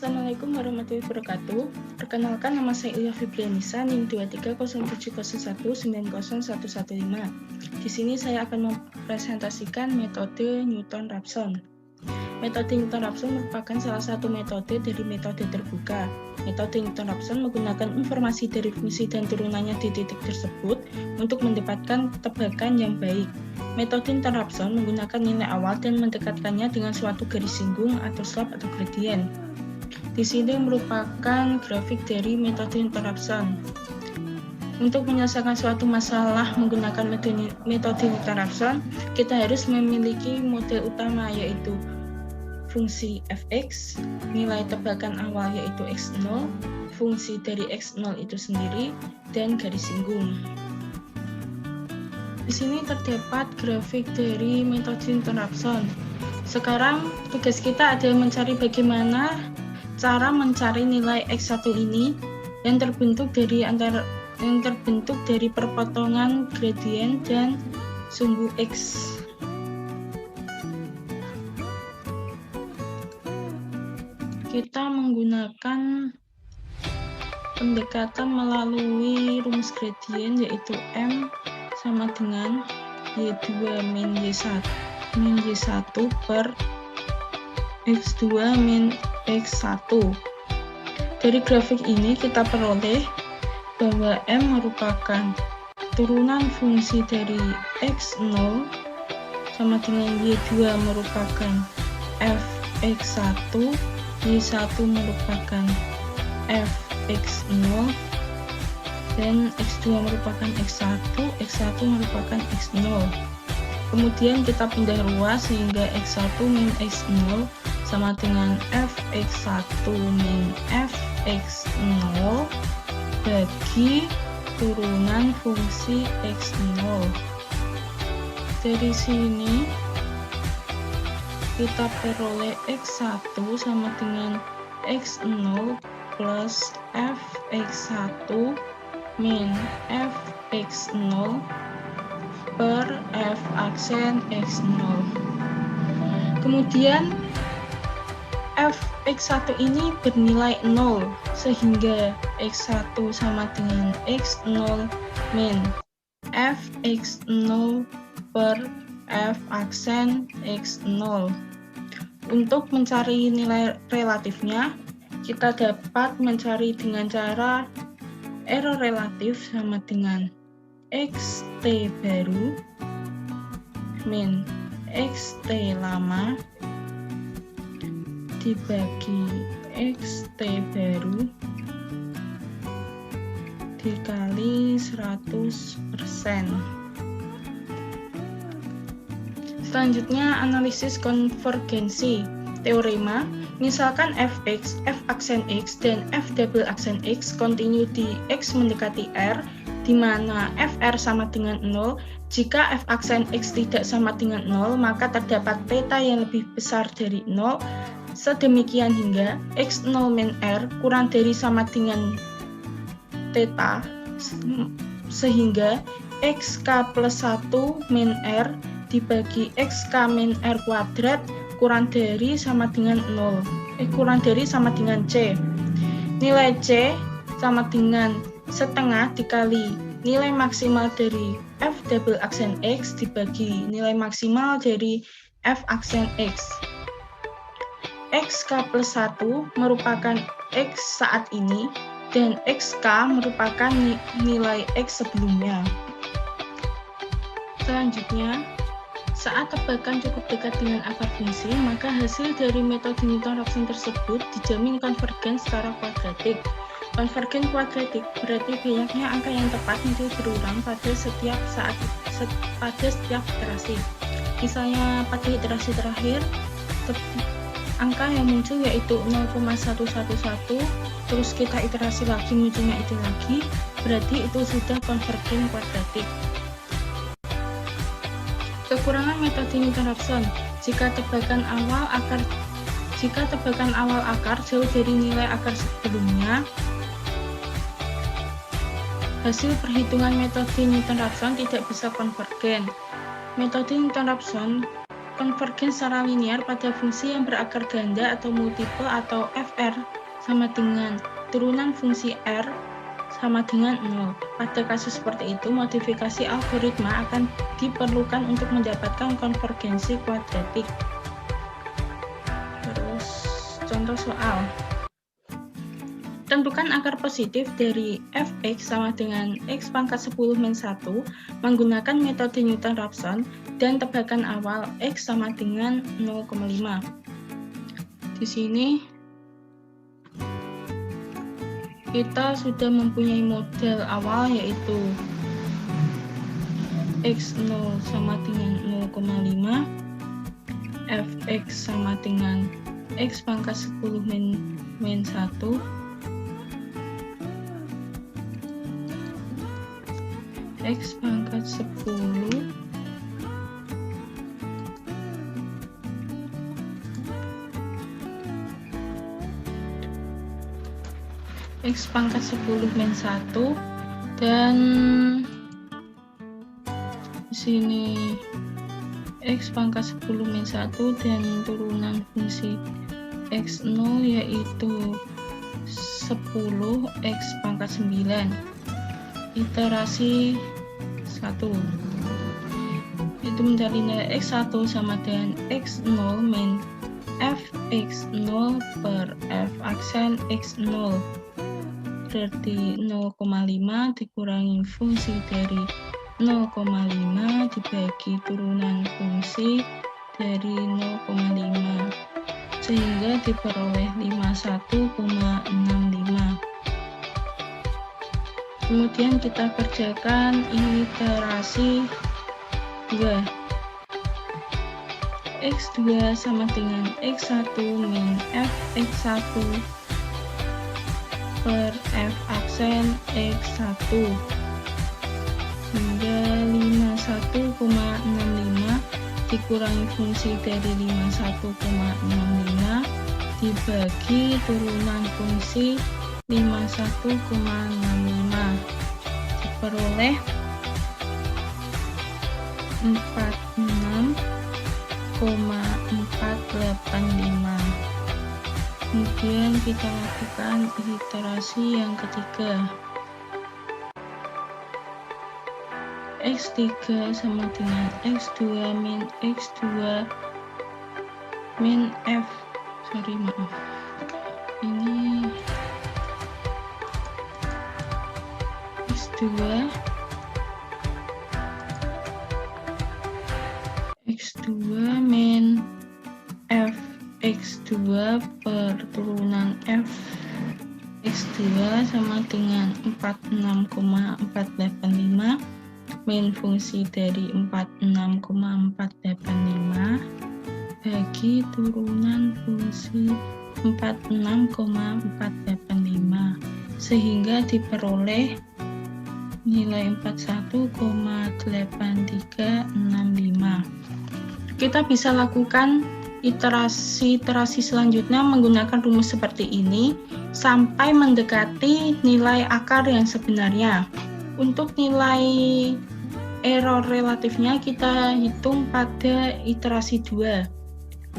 Assalamualaikum warahmatullahi wabarakatuh. Perkenalkan, nama saya Ilya Fibrianisa, NIM 230701901115. Di sini saya akan mempresentasikan metode Newton-Raphson. Metode Newton-Raphson merupakan salah satu metode dari metode terbuka. Metode Newton-Raphson menggunakan informasi dari fungsi dan turunannya di titik tersebut untuk mendapatkan tebakan yang baik. Metode Newton-Raphson menggunakan nilai awal dan mendekatkannya dengan suatu garis singgung atau slope atau gradient. Di sini merupakan grafik dari metode Newton-Raphson. Untuk menyelesaikan suatu masalah menggunakan metode Newton-Raphson, kita harus memiliki model utama, yaitu fungsi fx, nilai tebakan awal yaitu x0, fungsi dari x0 itu sendiri, dan garis singgung. Di sini terdapat grafik dari metode Newton-Raphson. Sekarang tugas kita adalah mencari bagaimana cara mencari nilai x1 ini yang terbentuk dari perpotongan gradient dan sumbu x. Kita menggunakan pendekatan melalui rumus gradient, yaitu M sama dengan Y2 min Y1 per X2 min X1. Dari grafik ini kita peroleh bahwa M merupakan turunan fungsi dari X0 sama dengan Y2 merupakan Fx1, Y1 merupakan Fx0, dan X2 merupakan X1, X1 merupakan X0. Kemudian kita pindah ruas sehingga X1 min X0 sama dengan Fx1 min Fx0 bagi turunan fungsi X0. Dari sini kita peroleh X1 sama dengan X0 plus Fx1 min Fx0 per F aksen X0. Kemudian Fx1 ini bernilai 0, sehingga X1 sama dengan X0 min Fx0 per F aksen X0. Untuk mencari nilai relatifnya, kita dapat mencari dengan cara error relatif sama dengan xt baru min xt lama dibagi xt baru dikali 100%. Selanjutnya, analisis konvergensi. Teorema, misalkan fx, f aksen x, dan f double aksen x kontinu di x mendekati r, di mana fr sama dengan 0. Jika f aksen x tidak sama dengan 0, maka terdapat theta yang lebih besar dari 0, sedemikian hingga x0 min r kurang dari sama dengan theta, sehingga xk plus 1 min r dibagi xk min r kuadrat kurang dari sama dengan c. Nilai c sama dengan setengah dikali nilai maksimal dari f double aksen x dibagi nilai maksimal dari f aksen x. Xk plus 1 merupakan x saat ini dan xk merupakan nilai x sebelumnya. Selanjutnya, saat tebakan cukup dekat dengan akar fungsi, maka hasil dari metode Newton-Raphson tersebut dijamin konvergen secara kuadratik. Konvergen kuadratik berarti banyaknya angka yang tepat itu berulang pada setiap iterasi. Misalnya pada iterasi terakhir, angka yang muncul yaitu 0,111, terus kita iterasi lagi munculnya itu lagi, berarti itu sudah konvergen kuadratik. Kekurangan metode Newton-Raphson, jika tebakan awal akar jauh dari nilai akar sebelumnya, hasil perhitungan metode Newton-Raphson tidak bisa konvergen. Metode Newton-Raphson konvergen secara linear pada fungsi yang berakar ganda atau multiple atau fr sama dengan turunan fungsi r sama dengan 0. Pada kasus seperti itu, modifikasi algoritma akan diperlukan untuk mendapatkan konvergensi kuadratik. Terus, contoh soal. Tentukan akar positif dari fx sama dengan x pangkat 10 min 1 menggunakan metode Newton-Raphson dan tebakan awal x sama dengan 0,5. Di sini kita sudah mempunyai model awal yaitu x0 sama dengan 0,5, fx sama dengan x pangkat 10 min 1, x pangkat 10 x pangkat 10 min 1 dan di sini x pangkat 10 min 1 dan turunan fungsi x0 yaitu 10 x pangkat 9 iterasi 1 itu menjadi nilai x1 sama dengan x0 min fx0 per f aksen x0 berarti 0,5 dikurangi fungsi dari 0,5 dibagi turunan fungsi dari 0,5 sehingga diperoleh 51,65. Kemudian kita kerjakan iterasi 2. x2 sama dengan x1 min fx1 per f aksen x1 hingga 51,65 dikurangi fungsi dari 51,65 dibagi turunan fungsi 51,65 diperoleh 46,485. Kemudian kita lakukan iterasi yang ketiga. x3 sama dengan x2 min f. Ini x2 min f x2 per turunan f x2 sama dengan 46,485 min fungsi dari 46,485 bagi turunan fungsi 46,485 sehingga diperoleh nilai 41,8365. Kita bisa lakukan iterasi selanjutnya menggunakan rumus seperti ini sampai mendekati nilai akar yang sebenarnya. Untuk nilai error relatifnya kita hitung pada iterasi 2.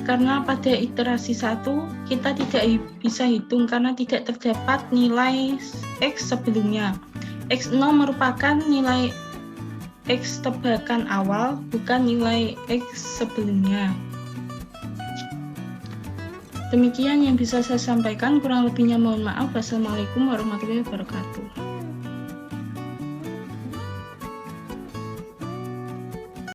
Karena pada iterasi 1 kita tidak bisa hitung karena tidak terdapat nilai x sebelumnya. x0 merupakan nilai x tebakan awal, bukan nilai x sebelumnya. Demikian yang bisa saya sampaikan, kurang lebihnya mohon maaf. Wassalamualaikum warahmatullahi wabarakatuh.